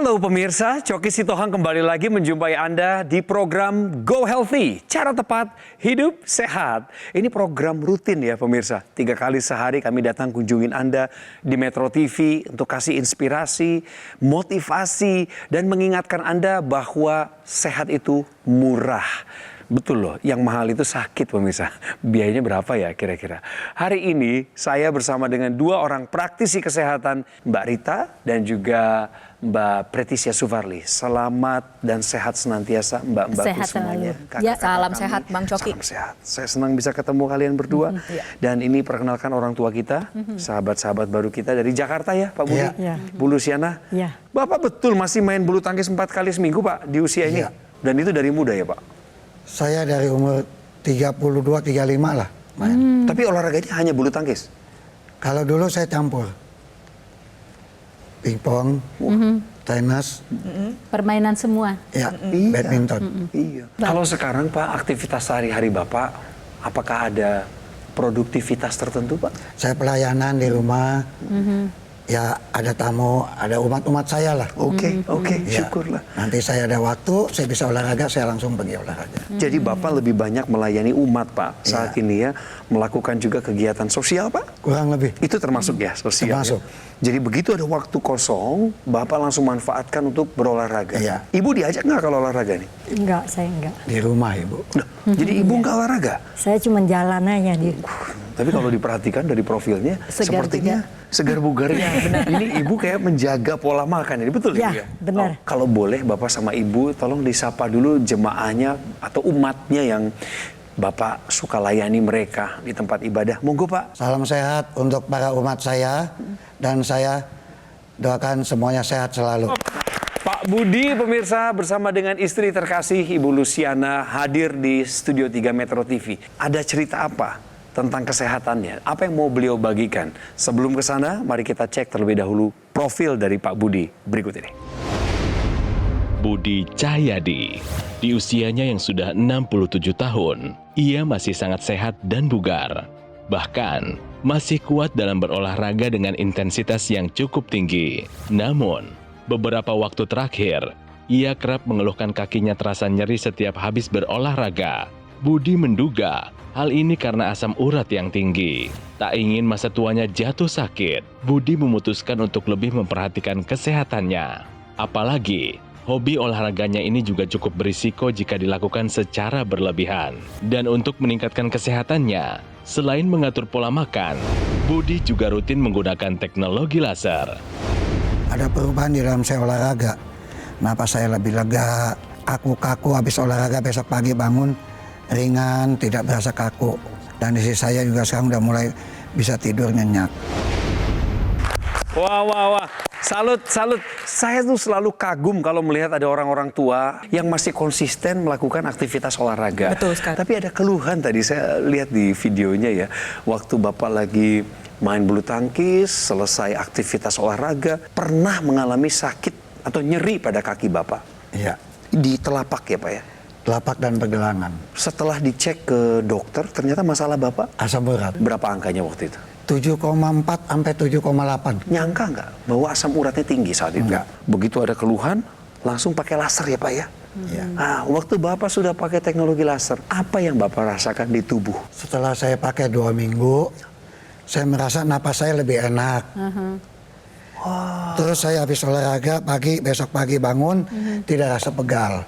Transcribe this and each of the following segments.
Halo pemirsa, Coki Sitohang kembali lagi menjumpai Anda di program Go Healthy. Cara tepat hidup sehat. Ini program rutin ya pemirsa. 3 kali sehari kami datang kunjungin Anda di Metro TV untuk kasih inspirasi, motivasi, dan mengingatkan Anda bahwa sehat itu murah. Betul loh, yang mahal itu sakit pemirsa. Biayanya berapa ya kira-kira? Hari ini saya bersama dengan 2 orang praktisi kesehatan, Mbak Rita dan juga Mbak Pretisia Suvarli. Selamat dan sehat senantiasa Mbak-mbakku semuanya. Ya, salam sehat Bang Coki. Salam sehat. Saya senang bisa ketemu kalian berdua. Dan ini perkenalkan orang tua kita, sahabat-sahabat baru kita dari Jakarta ya Pak Budi. Bu Luciana. Bapak betul masih main bulu tangkis 4 kali seminggu Pak di usia ini? Dan itu dari muda ya Pak? Saya dari umur 32-35 lah main. Tapi olahraganya hanya bulu tangkis? Kalau dulu saya campur. Pingpong, tenis, permainan semua. ya, badminton. Iya. Kalau sekarang Pak, aktivitas sehari-hari Bapak, apakah ada produktivitas tertentu Pak? Saya pelayanan di rumah. Ya ada tamu, ada umat-umat saya lah. Oke, Ya, syukurlah. nanti saya ada waktu, saya bisa olahraga, saya langsung pergi olahraga. Jadi Bapak lebih banyak melayani umat Pak saat ini ya, melakukan juga kegiatan sosial Pak? Kurang lebih. Itu termasuk ya sosial? Termasuk. Ya? Jadi begitu ada waktu kosong, Bapak langsung manfaatkan untuk berolahraga? Iya. Ibu diajak nggak kalau olahraga nih? Enggak, saya enggak. Di rumah Ibu. Nah, jadi Ibu nggak olahraga? Saya cuma jalan aja di. Tapi kalau diperhatikan dari profilnya, Segar sepertinya segar bugar ya. Ini Ibu kayak menjaga pola makan, ini betul Ya, Ibu ya? benar. Oh, kalau boleh Bapak sama Ibu, tolong disapa dulu jemaahnya atau umatnya yang Bapak suka layani mereka di tempat ibadah. Monggo Pak. Salam sehat untuk para umat saya, dan saya doakan semuanya sehat selalu. Pak Budi pemirsa bersama dengan istri terkasih Ibu Luciana hadir di Studio 3 Metro TV. Ada cerita apa tentang kesehatannya? Apa yang mau beliau bagikan? Sebelum ke sana, mari kita cek terlebih dahulu profil dari Pak Budi berikut ini. Budi Cahyadi. Di usianya yang sudah 67 tahun, ia masih sangat sehat dan bugar. Bahkan, masih kuat dalam berolahraga dengan intensitas yang cukup tinggi. Namun, beberapa waktu terakhir, ia kerap mengeluhkan kakinya terasa nyeri setiap habis berolahraga. Budi menduga hal ini karena asam urat yang tinggi. Tak ingin masa tuanya jatuh sakit, Budi memutuskan untuk lebih memperhatikan kesehatannya. Apalagi, hobi olahraganya ini juga cukup berisiko jika dilakukan secara berlebihan. Dan untuk meningkatkan kesehatannya, selain mengatur pola makan, Budi juga rutin menggunakan teknologi laser. Ada perubahan di dalam saya olahraga. Napas saya lebih lega, aku kaku habis olahraga, besok pagi bangun ringan, tidak berasa kaku. Dan isi saya juga sekarang udah mulai bisa tidur nyenyak. Wah. Salut. Saya tuh selalu kagum kalau melihat ada orang-orang tua yang masih konsisten melakukan aktivitas olahraga. Betul sekali. Tapi ada keluhan tadi saya lihat di videonya ya. Waktu Bapak lagi main bulu tangkis, selesai aktivitas olahraga, pernah mengalami sakit atau nyeri pada kaki Bapak. Iya, Di telapak ya Pak ya. telapak dan pergelangan. Setelah dicek ke dokter, ternyata masalah Bapak Asam urat. berapa angkanya waktu itu? 7,4 sampai 7,8. Nyangka nggak bahwa asam uratnya tinggi saat itu? Enggak. Begitu ada keluhan, langsung pakai laser ya Pak ya? Iya. Waktu Bapak sudah pakai teknologi laser, apa yang Bapak rasakan di tubuh? Setelah saya pakai 2 minggu, saya merasa napas saya lebih enak. Terus saya habis olahraga besok pagi bangun tidak rasa pegal.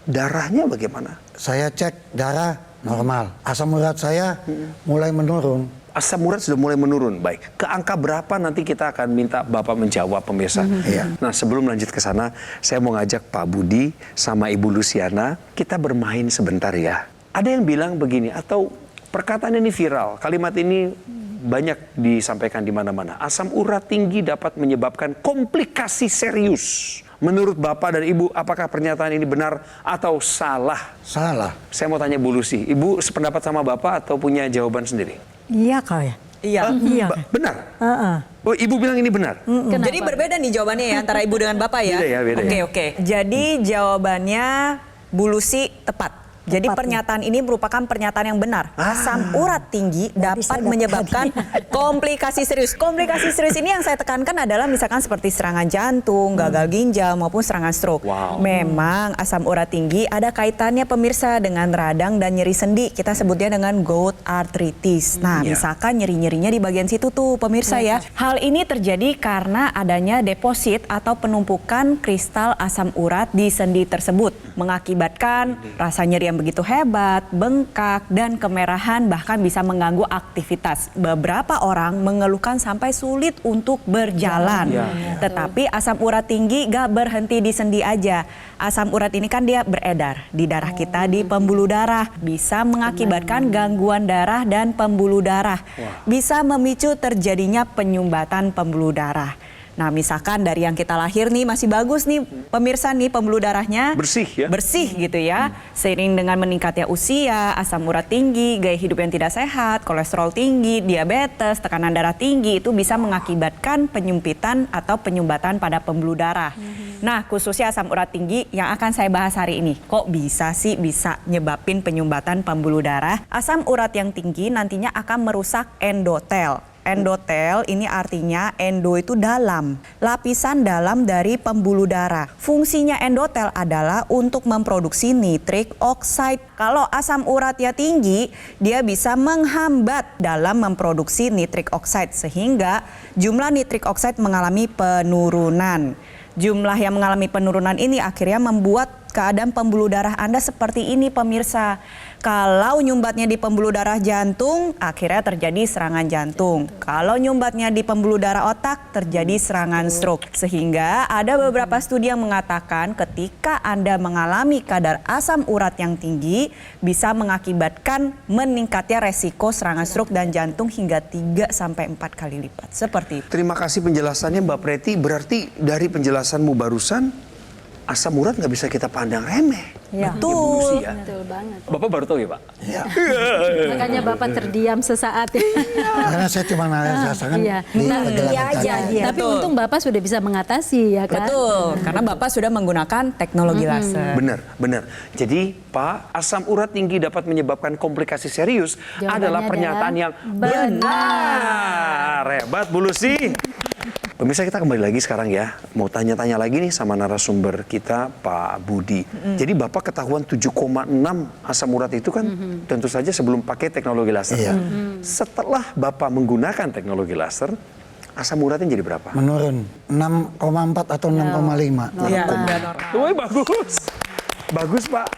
Darahnya bagaimana? Saya cek darah normal. Asam urat saya mulai menurun. Asam urat sudah mulai menurun. Baik, ke angka berapa nanti kita akan minta Bapak menjawab pemirsa. Iya. Nah sebelum lanjut ke sana, saya mau ngajak Pak Budi sama Ibu Luciana, kita bermain sebentar ya. Ada yang bilang begini, atau perkataan ini viral, kalimat ini banyak disampaikan di mana-mana. Asam urat tinggi dapat menyebabkan komplikasi serius. Menurut Bapak dan Ibu, apakah pernyataan ini benar atau salah? Salah. Saya mau tanya Bu Lucy, Ibu sependapat sama Bapak atau punya jawaban sendiri? Iya kau ya. Iya. Iya. Benar? Heeh. Oh, Ibu bilang ini benar? Jadi berbeda nih jawabannya ya antara ibu dengan bapak ya. Beda ya, beda ya. Oke. Jadi jawabannya Bu Lucy tepat. Jadi Tepatnya. pernyataan ini merupakan pernyataan yang benar. Asam urat tinggi Jadi dapat saya dapat menyebabkan komplikasi serius. Komplikasi serius ini yang saya tekankan adalah misalkan seperti serangan jantung, gagal ginjal maupun serangan stroke. Wow. Memang asam urat tinggi ada kaitannya pemirsa dengan radang dan nyeri sendi. Kita sebutnya dengan gout arthritis. Nah, Iya. misalkan nyeri-nyerinya di bagian situ tuh pemirsa ya. Hal ini terjadi karena adanya deposit atau penumpukan kristal asam urat di sendi tersebut, mengakibatkan rasa nyeri yang begitu hebat, bengkak, dan kemerahan, bahkan bisa mengganggu aktivitas. Beberapa orang mengeluhkan sampai sulit untuk berjalan. Tetapi asam urat tinggi gak berhenti di sendi aja. Asam urat ini kan dia beredar di darah kita, di pembuluh darah. Bisa mengakibatkan gangguan darah dan pembuluh darah. Bisa memicu terjadinya penyumbatan pembuluh darah. Nah, misalkan dari yang kita lahir nih masih bagus nih pemirsa nih pembuluh darahnya Bersih ya? bersih gitu ya. Seiring dengan meningkatnya usia, asam urat tinggi, gaya hidup yang tidak sehat, kolesterol tinggi, diabetes, tekanan darah tinggi itu bisa mengakibatkan penyempitan atau penyumbatan pada pembuluh darah. Nah, khususnya asam urat tinggi yang akan saya bahas hari ini. Kok bisa sih bisa nyebabin penyumbatan pembuluh darah? Asam urat yang tinggi nantinya akan merusak endotel. Endotel ini artinya endo itu dalam, lapisan dalam dari pembuluh darah. Fungsinya endotel adalah untuk memproduksi nitrik oxide. Kalau asam uratnya tinggi, dia bisa menghambat dalam memproduksi nitrik oxide sehingga jumlah nitrik oxide mengalami penurunan. Jumlah yang mengalami penurunan ini akhirnya membuat keadaan pembuluh darah Anda seperti ini pemirsa. Kalau nyumbatnya di pembuluh darah jantung, akhirnya terjadi serangan jantung. Kalau nyumbatnya di pembuluh darah otak, terjadi serangan stroke. Sehingga ada beberapa studi yang mengatakan ketika Anda mengalami kadar asam urat yang tinggi, bisa mengakibatkan meningkatnya resiko serangan stroke dan jantung hingga 3-4 kali lipat. Seperti itu. Terima kasih penjelasannya Mbak Preti. Berarti dari penjelasanmu barusan, asam urat nggak bisa kita pandang remeh. Ya. Betul. Ya. Betul banget. Bapak baru tahu ya Pak? Makanya Bapak terdiam sesaat. Karena saya cuma merasakan Iya. di Nah, perjalanan iya aja. tadi. Iya. Tapi Betul. untung Bapak sudah bisa mengatasi ya kan. Betul, karena Bapak sudah menggunakan teknologi laser. Benar, benar. Jadi Pak, asam urat tinggi dapat menyebabkan komplikasi serius Jawabannya adalah pernyataan adalah yang benar. Hebat Bu Lucy. Pemirsa, kita kembali lagi sekarang ya. Mau tanya-tanya lagi nih sama narasumber kita Pak Budi. Jadi Bapak ketahuan 7,6 asam urat itu kan tentu saja sebelum pakai teknologi laser. Iya. Setelah Bapak menggunakan teknologi laser, asam uratnya jadi berapa? Menurun 6,4 atau 6,5. Iya. Woi, bagus. Bagus Pak.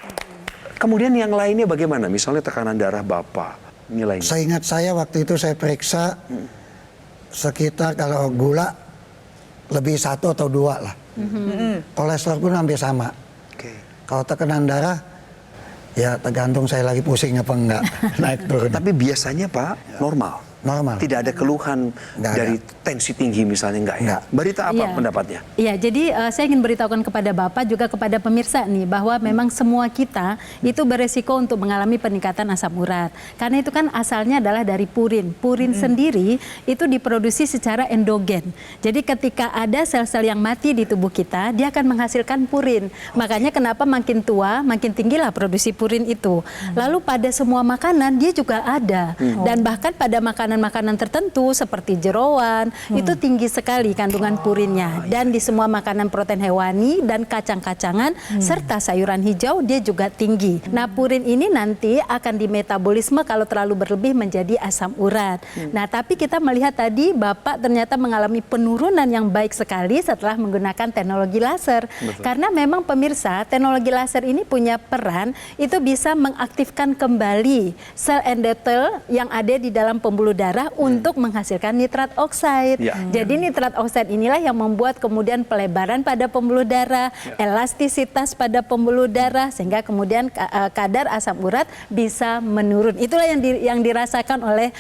Kemudian yang lainnya bagaimana? Misalnya tekanan darah Bapak, nilainya. Seingat saya waktu itu saya periksa sekitar kalau gula lebih 1 atau 2 lah. Kolesterol pun hampir sama. Oke. Kalau tekanan darah, ya tergantung saya lagi pusing apa enggak naik turun. Tapi biasanya Pak, normal. Normal. Tidak ada keluhan Nggak dari tensi tinggi misalnya, enggak ya? Nggak. Barita apa Iya. pendapatnya? Iya, jadi saya ingin beritahukan kepada Bapak juga kepada pemirsa nih bahwa memang semua kita itu beresiko untuk mengalami peningkatan asam urat. Karena itu kan asalnya adalah dari purin. Purin sendiri itu diproduksi secara endogen. Jadi ketika ada sel-sel yang mati di tubuh kita, dia akan menghasilkan purin. Makanya kenapa makin tua, makin tinggilah produksi purin itu. Lalu pada semua makanan dia juga ada. Dan bahkan pada makanan tertentu seperti jeroan itu tinggi sekali kandungan purinnya, dan di semua makanan protein hewani dan kacang-kacangan serta sayuran hijau dia juga tinggi. Nah, purin ini nanti akan dimetabolisme kalau terlalu berlebih menjadi asam urat. Nah, tapi kita melihat tadi Bapak ternyata mengalami penurunan yang baik sekali setelah menggunakan teknologi laser. Karena memang pemirsa, teknologi laser ini punya peran itu bisa mengaktifkan kembali sel endotel yang ada di dalam pembuluh darah untuk menghasilkan nitrat oxide. Ya. Jadi nitrat oxide inilah yang membuat kemudian pelebaran pada pembuluh darah, elastisitas pada pembuluh darah, sehingga kemudian kadar asam urat bisa menurun. Itulah yang dirasakan oleh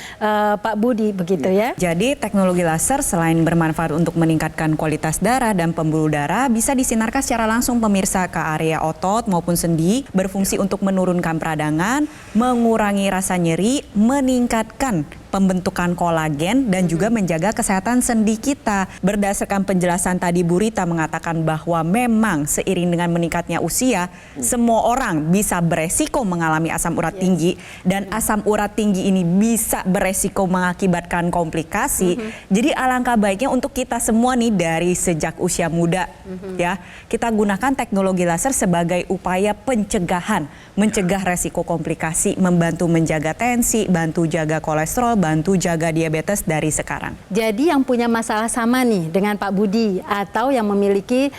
Pak Budi begitu ya. Jadi teknologi laser selain bermanfaat untuk meningkatkan kualitas darah dan pembuluh darah, bisa disinarkan secara langsung pemirsa ke area otot maupun sendi, berfungsi untuk menurunkan peradangan, mengurangi rasa nyeri, meningkatkan pembentukan kolagen dan juga menjaga kesehatan sendi kita. Berdasarkan penjelasan tadi Bu Rita mengatakan bahwa memang seiring dengan meningkatnya usia, semua orang bisa beresiko mengalami asam urat tinggi, dan asam urat tinggi ini bisa beresiko mengakibatkan komplikasi. Jadi alangkah baiknya untuk kita semua nih dari sejak usia muda ya, kita gunakan teknologi laser sebagai upaya pencegahan, mencegah resiko komplikasi, membantu menjaga tensi, bantu jaga kolesterol, bantu jaga diabetes dari sekarang. Jadi yang punya masalah sama nih dengan Pak Budi, atau yang memiliki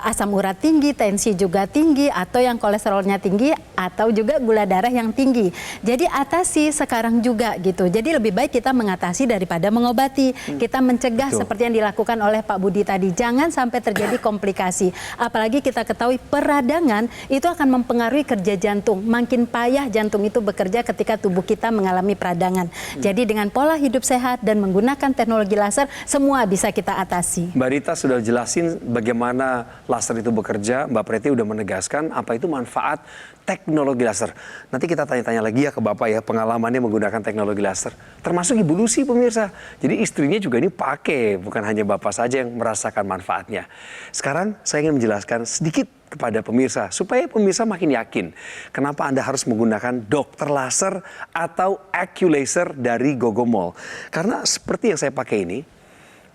asam urat tinggi, tensi juga tinggi, atau yang kolesterolnya tinggi, atau juga gula darah yang tinggi. Jadi atasi sekarang juga gitu. Jadi lebih baik kita mengatasi daripada mengobati. Kita mencegah seperti yang dilakukan oleh Pak Budi tadi. Jangan sampai terjadi komplikasi. Apalagi kita ketahui peradangan itu akan mempengaruhi kerja jantung. Makin payah jantung itu bekerja ketika tubuh kita mengalami peradangan. Jadi dengan pola hidup sehat dan menggunakan teknologi laser, semua bisa kita atasi. Mbak Rita sudah jelasin bagaimana laser itu bekerja. Mbak Preti udah menegaskan apa itu manfaat teknologi laser. Nanti kita tanya-tanya lagi ya ke Bapak ya, pengalamannya menggunakan teknologi laser. Termasuk Ibu Lucy pemirsa. Jadi istrinya juga ini pakai, bukan hanya Bapak saja yang merasakan manfaatnya. Sekarang saya ingin menjelaskan sedikit kepada pemirsa, supaya pemirsa makin yakin kenapa Anda harus menggunakan dokter laser atau AccuLaser dari Gogomall. Karena seperti yang saya pakai ini,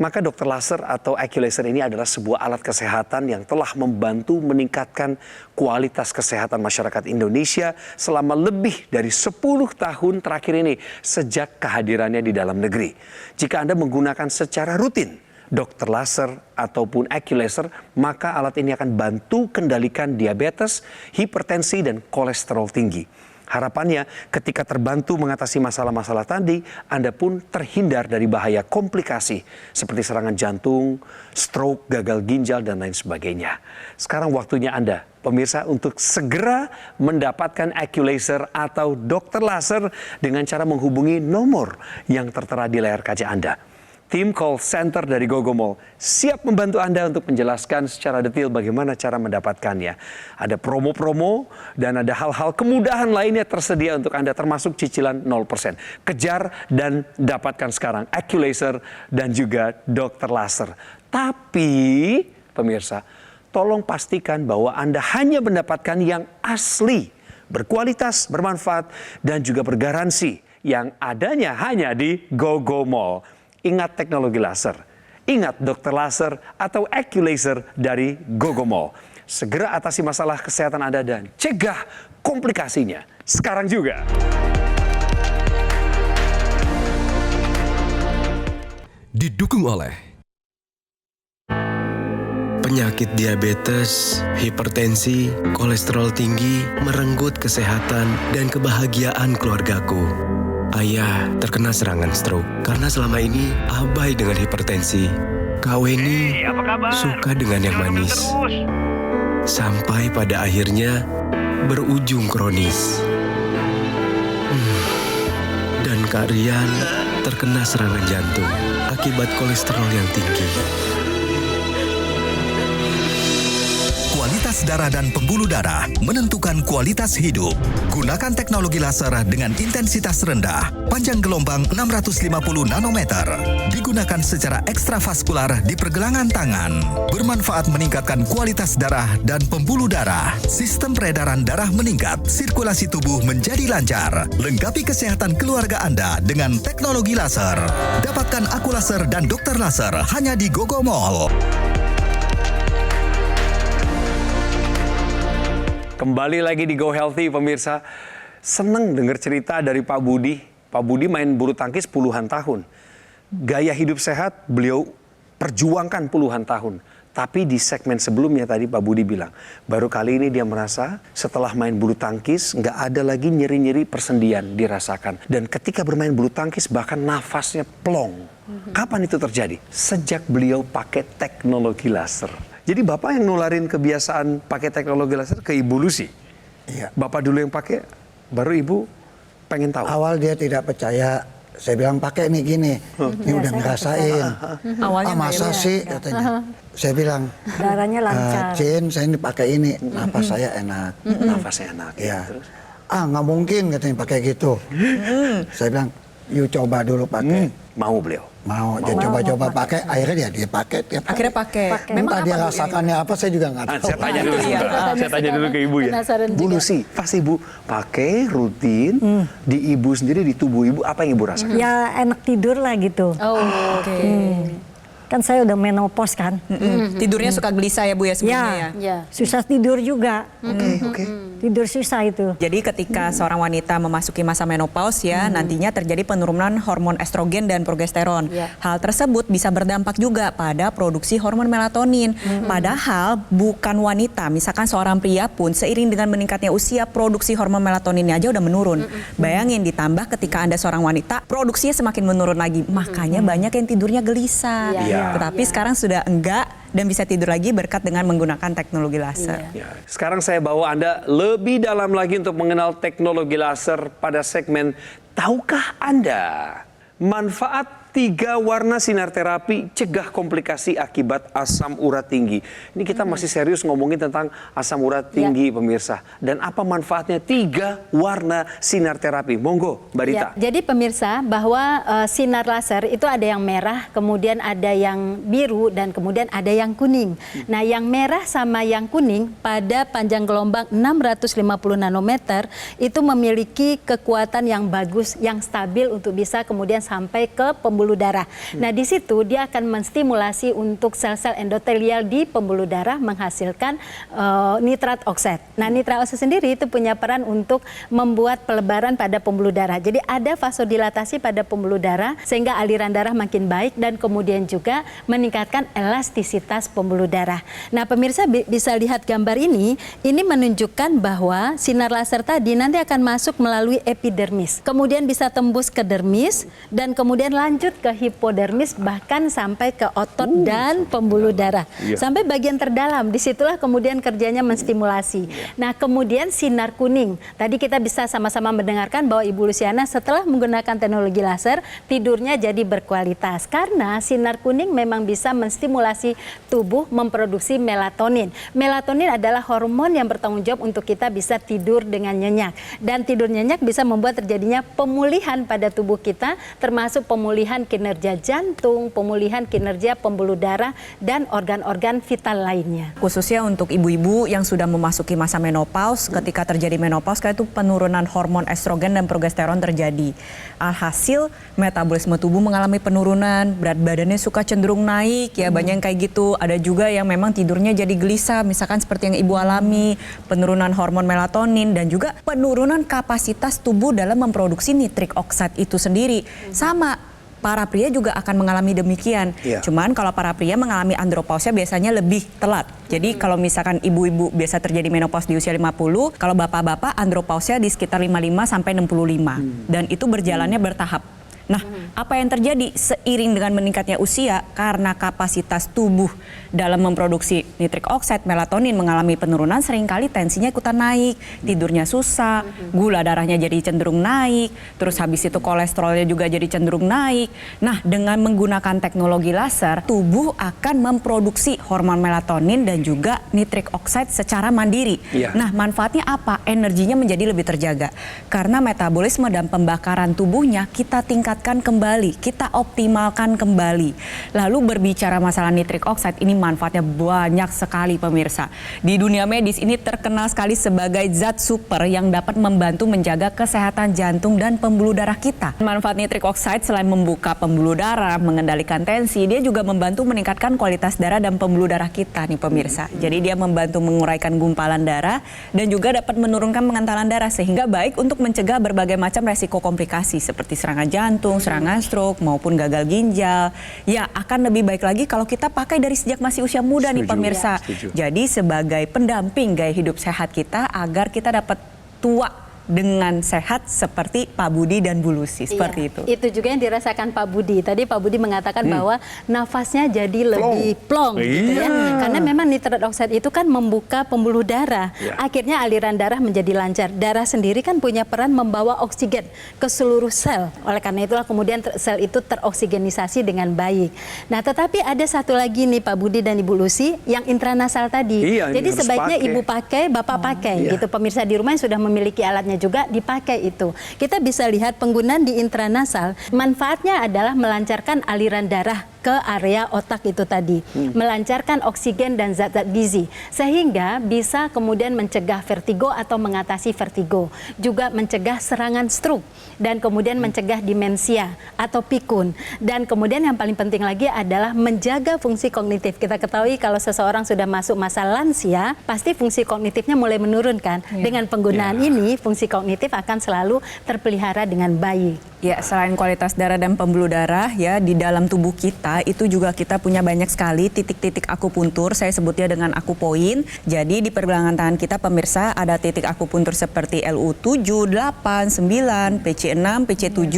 maka dokter laser atau AccuLaser ini adalah sebuah alat kesehatan yang telah membantu meningkatkan kualitas kesehatan masyarakat Indonesia selama lebih dari 10 tahun terakhir ini sejak kehadirannya di dalam negeri. Jika Anda menggunakan secara rutin dokter laser ataupun AccuLaser, maka alat ini akan bantu kendalikan diabetes, hipertensi, dan kolesterol tinggi. Harapannya ketika terbantu mengatasi masalah-masalah tadi, Anda pun terhindar dari bahaya komplikasi seperti serangan jantung, stroke, gagal ginjal, dan lain sebagainya. Sekarang waktunya Anda, pemirsa, untuk segera mendapatkan AccuLaser atau dokter laser dengan cara menghubungi nomor yang tertera di layar kaca Anda. Tim call center dari Gogomall siap membantu Anda untuk menjelaskan secara detail bagaimana cara mendapatkannya. Ada promo-promo dan ada hal-hal kemudahan lainnya tersedia untuk Anda, termasuk cicilan 0%. Kejar dan dapatkan sekarang AccuLaser dan juga dokter laser. Tapi pemirsa, tolong pastikan bahwa Anda hanya mendapatkan yang asli, berkualitas, bermanfaat, dan juga bergaransi yang adanya hanya di Gogomall. Ingat teknologi laser, ingat dokter laser atau AccuLaser dari Gogomall. Segera atasi masalah kesehatan Anda dan cegah komplikasinya sekarang juga. Didukung oleh penyakit diabetes, hipertensi, kolesterol tinggi, merenggut kesehatan dan kebahagiaan keluargaku. Ayah terkena serangan stroke karena selama ini abai dengan hipertensi. Kak Weni suka dengan yang manis. Sampai pada akhirnya berujung kronis. Dan Kak Rian terkena serangan jantung akibat kolesterol yang tinggi. Kualitas darah dan pembuluh darah menentukan kualitas hidup. Gunakan teknologi laser dengan intensitas rendah, panjang gelombang 650 nanometer. Digunakan secara ekstravaskular di pergelangan tangan. Bermanfaat meningkatkan kualitas darah dan pembuluh darah. Sistem peredaran darah meningkat, sirkulasi tubuh menjadi lancar. Lengkapi kesehatan keluarga Anda dengan teknologi laser. Dapatkan AccuLaser dan dokter laser hanya di Gogomall. Kembali lagi di Go Healthy pemirsa. Seneng dengar cerita dari Pak Budi. Pak Budi main bulu tangkis puluhan tahun. Gaya hidup sehat beliau perjuangkan puluhan tahun. Tapi di segmen sebelumnya tadi Pak Budi bilang, baru kali ini dia merasa setelah main bulu tangkis nggak ada lagi nyeri-nyeri persendian dirasakan. Dan ketika bermain bulu tangkis bahkan nafasnya plong. Kapan itu terjadi? Sejak beliau pakai teknologi laser. Jadi Bapak yang nularin kebiasaan pakai teknologi laser ke Ibu Lucy? Iya. Bapak dulu yang pakai, baru Ibu pengen tahu? Awal dia tidak percaya. Saya bilang pakai nih gini, ini udah ngerasain. Awalnya masa sih katanya. Saya bilang, Darahnya lancar. Cin, saya ini pakai ini, napas saya enak. Nafasnya enak. Ya. Terus? Nggak mungkin katanya pakai gitu. Saya bilang, You coba dulu pakai. Mau beliau? Mau, dia coba-coba pakai, akhirnya dia pakai tiap hari. Akhirnya pakai. Memang apa, dia Bu, rasakannya apa saya juga nggak tahu. Saya tanya dulu sebentar. Saya tanya dulu ke Ibu ya. Penasaran Bu juga. Lucy, pas Ibu pakai rutin di Ibu sendiri, di tubuh Ibu, apa yang Ibu rasakan? Ya enak tidur lah gitu. Oh, oke. Kan saya udah menopause kan. Tidurnya suka gelisah ya Bu ya sebelumnya ya? Ya. Susah tidur juga. Oke. Tidur susah itu. Jadi ketika seorang wanita memasuki masa menopause ya, nantinya terjadi penurunan hormon estrogen dan progesteron. Ya. Hal tersebut bisa berdampak juga pada produksi hormon melatonin. Padahal bukan wanita, misalkan seorang pria pun seiring dengan meningkatnya usia, produksi hormon melatoninnya aja udah menurun. Bayangin ditambah ketika Anda seorang wanita, produksinya semakin menurun lagi. Makanya banyak yang tidurnya gelisah. Iya. Tetapi sekarang sudah enggak dan bisa tidur lagi berkat dengan menggunakan teknologi laser. Ya, sekarang saya bawa Anda lebih dalam lagi untuk mengenal teknologi laser pada segmen Tahukah Anda? Manfaat 3 warna sinar terapi cegah komplikasi akibat asam urat tinggi. Ini kita masih serius ngomongin tentang asam urat tinggi pemirsa. Dan apa manfaatnya 3 warna sinar terapi? Monggo Mbak Rita. Ya, jadi pemirsa bahwa sinar laser itu ada yang merah, kemudian ada yang biru, dan kemudian ada yang kuning. Nah yang merah sama yang kuning pada panjang gelombang 650 nanometer itu memiliki kekuatan yang bagus, yang stabil untuk bisa kemudian sampai ke pembuluh darah. Nah di situ dia akan menstimulasi untuk sel-sel endotelial di pembuluh darah menghasilkan nitrat oksida. Nah nitrat oksida sendiri itu punya peran untuk membuat pelebaran pada pembuluh darah. Jadi ada vasodilatasi pada pembuluh darah sehingga aliran darah makin baik dan kemudian juga meningkatkan elastisitas pembuluh darah. Nah pemirsa bisa lihat gambar ini menunjukkan bahwa sinar laser tadi nanti akan masuk melalui epidermis. Kemudian bisa tembus ke dermis dan kemudian lanjut ke hipodermis bahkan sampai ke otot dan pembuluh darah. Sampai bagian terdalam, disitulah kemudian kerjanya menstimulasi. Nah kemudian sinar kuning, tadi kita bisa sama-sama mendengarkan bahwa Ibu Luciana setelah menggunakan teknologi laser, tidurnya jadi berkualitas. Karena sinar kuning memang bisa menstimulasi tubuh memproduksi melatonin. Melatonin adalah hormon yang bertanggung jawab untuk kita bisa tidur dengan nyenyak. Dan tidur nyenyak bisa membuat terjadinya pemulihan pada tubuh kita, termasuk pemulihan kinerja jantung, pemulihan kinerja pembuluh darah, dan organ-organ vital lainnya. Khususnya untuk ibu-ibu yang sudah memasuki masa menopause, ketika terjadi menopause itu penurunan hormon estrogen dan progesteron terjadi. Alhasil metabolisme tubuh mengalami penurunan, berat badannya suka cenderung naik ya, banyak yang kayak gitu. Ada juga yang memang tidurnya jadi gelisah, misalkan seperti yang ibu alami, penurunan hormon melatonin dan juga penurunan kapasitas tubuh dalam memproduksi nitrik oksida itu sendiri. Sama para pria juga akan mengalami demikian. Cuman kalau para pria mengalami andropausia biasanya lebih telat. Jadi kalau misalkan ibu-ibu biasa terjadi menopause di usia 50, kalau bapak-bapak andropausia di sekitar 55 sampai 65. Dan itu berjalannya bertahap. Nah, apa yang terjadi seiring dengan meningkatnya usia karena kapasitas tubuh dalam memproduksi nitrik oksida, melatonin mengalami penurunan, seringkali tensinya ikutan naik, tidurnya susah, gula darahnya jadi cenderung naik, terus habis itu kolesterolnya juga jadi cenderung naik. Nah, dengan menggunakan teknologi laser, tubuh akan memproduksi hormon melatonin dan juga nitrik oksida secara mandiri. Nah, manfaatnya apa? Energinya menjadi lebih terjaga. Karena metabolisme dan pembakaran tubuhnya kita tingkatkan kembali, kita optimalkan kembali. Lalu berbicara masalah nitrik oksida, ini manfaatnya banyak sekali pemirsa. Di dunia medis ini terkenal sekali sebagai zat super yang dapat membantu menjaga kesehatan jantung dan pembuluh darah kita. Manfaat nitrik oksida selain membuka pembuluh darah, mengendalikan tensi, dia juga membantu meningkatkan kualitas darah dan pembuluh darah kita nih pemirsa. Jadi dia membantu menguraikan gumpalan darah dan juga dapat menurunkan pengentalan darah sehingga baik untuk mencegah berbagai macam resiko komplikasi seperti serangan jantung, serangan stroke maupun gagal ginjal. Ya akan lebih baik lagi kalau kita pakai dari sejak masih usia muda nih pemirsa. Jadi sebagai pendamping gaya hidup sehat kita agar kita dapat tua dengan sehat seperti Pak Budi dan Bu Lucy, seperti itu. Itu juga yang dirasakan Pak Budi. Tadi Pak Budi mengatakan bahwa nafasnya jadi lebih plong gitu ya. Karena memang nitrat oksida itu kan membuka pembuluh darah. Akhirnya aliran darah menjadi lancar. Darah sendiri kan punya peran membawa oksigen ke seluruh sel. Oleh karena itulah kemudian sel itu teroksigenisasi dengan baik. Nah, tetapi ada satu lagi nih Pak Budi dan Ibu Lucy yang intranasal tadi. Jadi sebaiknya ibu pakai, bapak pakai gitu. Pemirsa di rumah yang sudah memiliki alatnya juga dipakai itu. Kita bisa lihat penggunaan di intranasal, manfaatnya adalah melancarkan aliran darah ke area otak itu tadi, melancarkan oksigen dan zat-zat gizi, sehingga bisa kemudian mencegah vertigo atau mengatasi vertigo, juga mencegah serangan stroke, dan kemudian mencegah demensia atau pikun, dan kemudian yang paling penting lagi adalah menjaga fungsi kognitif. Kita ketahui kalau seseorang sudah masuk masa lansia, pasti fungsi kognitifnya mulai menurun kan. Dengan penggunaan ini, fungsi kognitif akan selalu terpelihara dengan baik. Ya, selain kualitas darah dan pembuluh darah ya, di dalam tubuh kita itu juga kita punya banyak sekali titik-titik akupuntur, saya sebutnya dengan akupoin. Jadi di pergelangan tangan kita pemirsa ada titik akupuntur seperti LU7, 8, 9, PC6, PC7,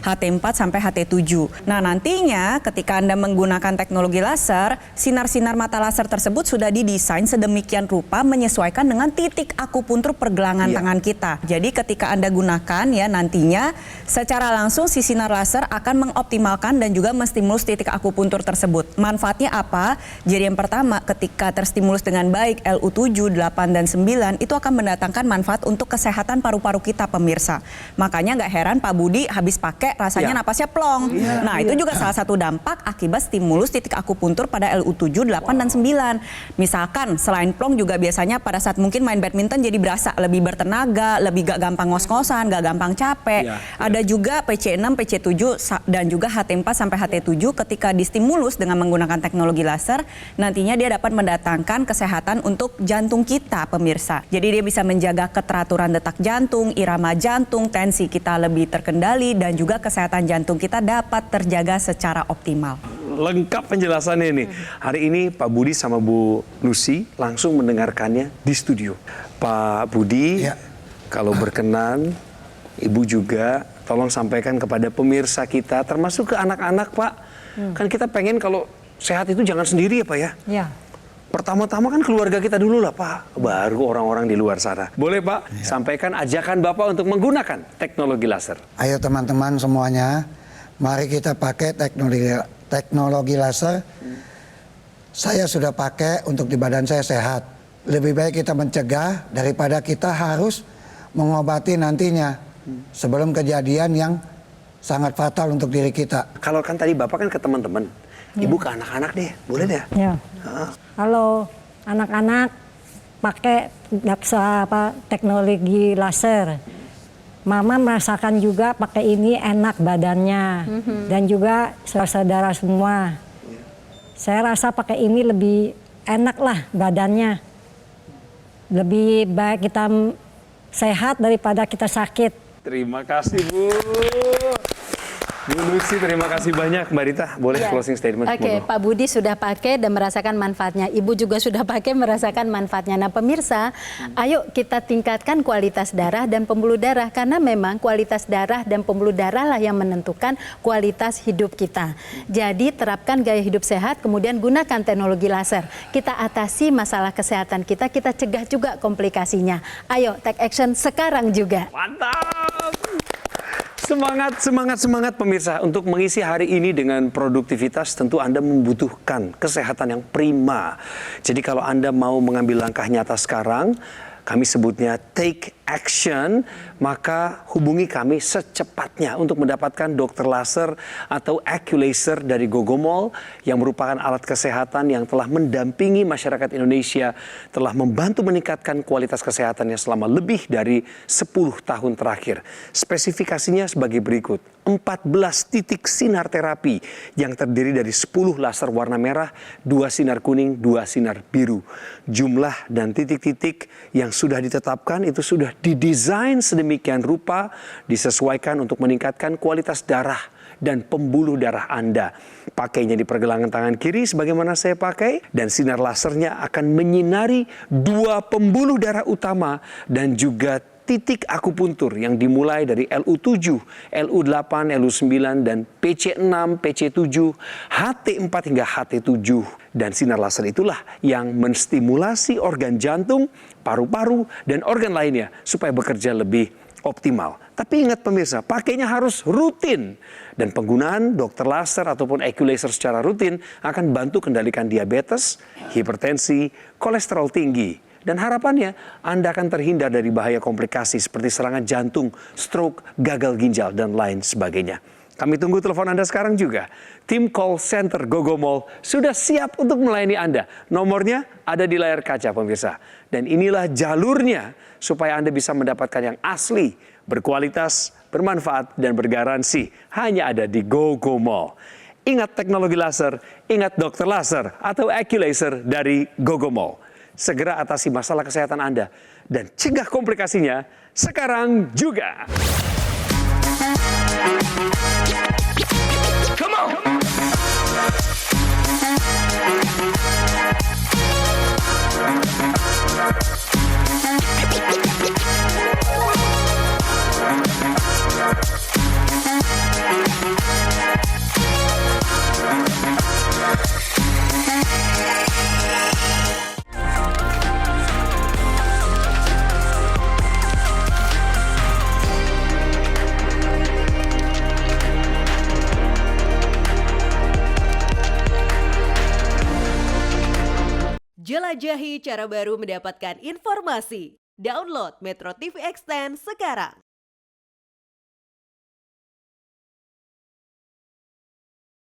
HT4 sampai HT7. Nah, nantinya ketika Anda menggunakan teknologi laser, sinar-sinar mata laser tersebut sudah didesain sedemikian rupa menyesuaikan dengan titik akupuntur pergelangan tangan kita. Jadi ketika Anda gunakan ya nantinya secara langsung si sinar laser akan mengoptimalkan dan juga menstimulus titik akupuntur tersebut. Manfaatnya apa? Jadi yang pertama, ketika terstimulus dengan baik LU7, 8, dan 9 itu akan mendatangkan manfaat untuk kesehatan paru-paru kita pemirsa. Makanya nggak heran Pak Budi habis pakai rasanya napasnya plong. Nah itu juga salah satu dampak akibat stimulus titik akupuntur pada LU7, 8, dan 9. Misalkan selain plong juga biasanya pada saat mungkin main badminton jadi berasa lebih bertenaga, lebih gak gampang ngos-ngosan, gak gampang capek. Ada juga PC6, PC7 dan juga HT4 sampai HT7 ketika distimulus dengan menggunakan teknologi laser, nantinya dia dapat mendatangkan kesehatan untuk jantung kita pemirsa. Jadi dia bisa menjaga keteraturan detak jantung, irama jantung, tensi kita lebih terkendali dan juga kesehatan jantung kita dapat terjaga secara optimal. Lengkap penjelasannya ini. Hari ini Pak Budi sama Bu Lucy langsung mendengarkannya di studio. Pak Budi, kalau berkenan, Ibu juga tolong sampaikan kepada pemirsa kita, termasuk ke anak-anak Pak. Kan kita pengen kalau sehat itu jangan sendiri ya Pak ya. Ya. Pertama-tama kan keluarga kita dulu lah Pak, baru orang-orang di luar sana. Boleh Pak, sampaikan ajakan Bapak untuk menggunakan teknologi laser. Ayo teman-teman semuanya, mari kita pakai teknologi laser. Saya sudah pakai untuk di badan saya sehat. Lebih baik kita mencegah daripada kita harus mengobati nantinya sebelum kejadian yang sangat fatal untuk diri kita. Kalau kan tadi Bapak kan ke teman-teman, Ibu ke anak-anak deh, boleh deh. Ya. Halo anak-anak, pakai teknologi laser. Mama merasakan juga pakai ini enak badannya dan juga saudara semua. Saya rasa pakai ini lebih enak lah badannya. Lebih baik kita sehat daripada kita sakit. Terima kasih Bu. Bu Lucy, terima kasih banyak. Mbak Rita, boleh closing statement? Oke, Pak Budi sudah pakai dan merasakan manfaatnya. Ibu juga sudah pakai merasakan manfaatnya. Nah pemirsa, ayo kita tingkatkan kualitas darah dan pembuluh darah. Karena memang kualitas darah dan pembuluh darah lah yang menentukan kualitas hidup kita. Jadi terapkan gaya hidup sehat, kemudian gunakan teknologi laser. Kita atasi masalah kesehatan kita, kita cegah juga komplikasinya. Ayo take action sekarang juga. Mantap! Semangat, semangat, semangat pemirsa. Untuk mengisi hari ini dengan produktivitas tentu Anda membutuhkan kesehatan yang prima. Jadi kalau Anda mau mengambil langkah nyata sekarang, kami sebutnya take action, maka hubungi kami secepatnya untuk mendapatkan dokter laser atau Aculaser dari Gogomol yang merupakan alat kesehatan yang telah mendampingi masyarakat Indonesia, telah membantu meningkatkan kualitas kesehatannya selama lebih dari 10 tahun terakhir. Spesifikasinya sebagai berikut. 14 titik sinar terapi yang terdiri dari 10 laser warna merah, 2 sinar kuning, 2 sinar biru. Jumlah dan titik-titik yang sudah ditetapkan itu sudah didesain sedemikian rupa, disesuaikan untuk meningkatkan kualitas darah dan pembuluh darah Anda. Pakainya di pergelangan tangan kiri sebagaimana saya pakai, dan sinar lasernya akan menyinari 2 pembuluh darah utama dan juga titik akupuntur yang dimulai dari LU7, LU8, LU9, dan PC6, PC7, HT4 hingga HT7. Dan sinar laser itulah yang menstimulasi organ jantung, paru-paru, dan organ lainnya supaya bekerja lebih optimal. Tapi ingat pemirsa, pakainya harus rutin. Dan penggunaan dokter laser ataupun Aculaser secara rutin akan bantu kendalikan diabetes, hipertensi, kolesterol tinggi, Dan harapannya Anda akan terhindar dari bahaya komplikasi seperti serangan jantung, stroke, gagal ginjal, dan lain sebagainya. Kami tunggu telepon Anda sekarang juga. Tim call center Gogomall sudah siap untuk melayani Anda. Nomornya ada di layar kaca pemirsa. Dan inilah jalurnya supaya Anda bisa mendapatkan yang asli, berkualitas, bermanfaat, dan bergaransi. Hanya ada di Gogomall. Ingat teknologi laser, ingat dokter laser atau AccuLaser dari Gogomall. Segera atasi masalah kesehatan Anda dan cegah komplikasinya sekarang juga. Come on! Jelajahi cara baru mendapatkan informasi. Download Metro TV Extend sekarang.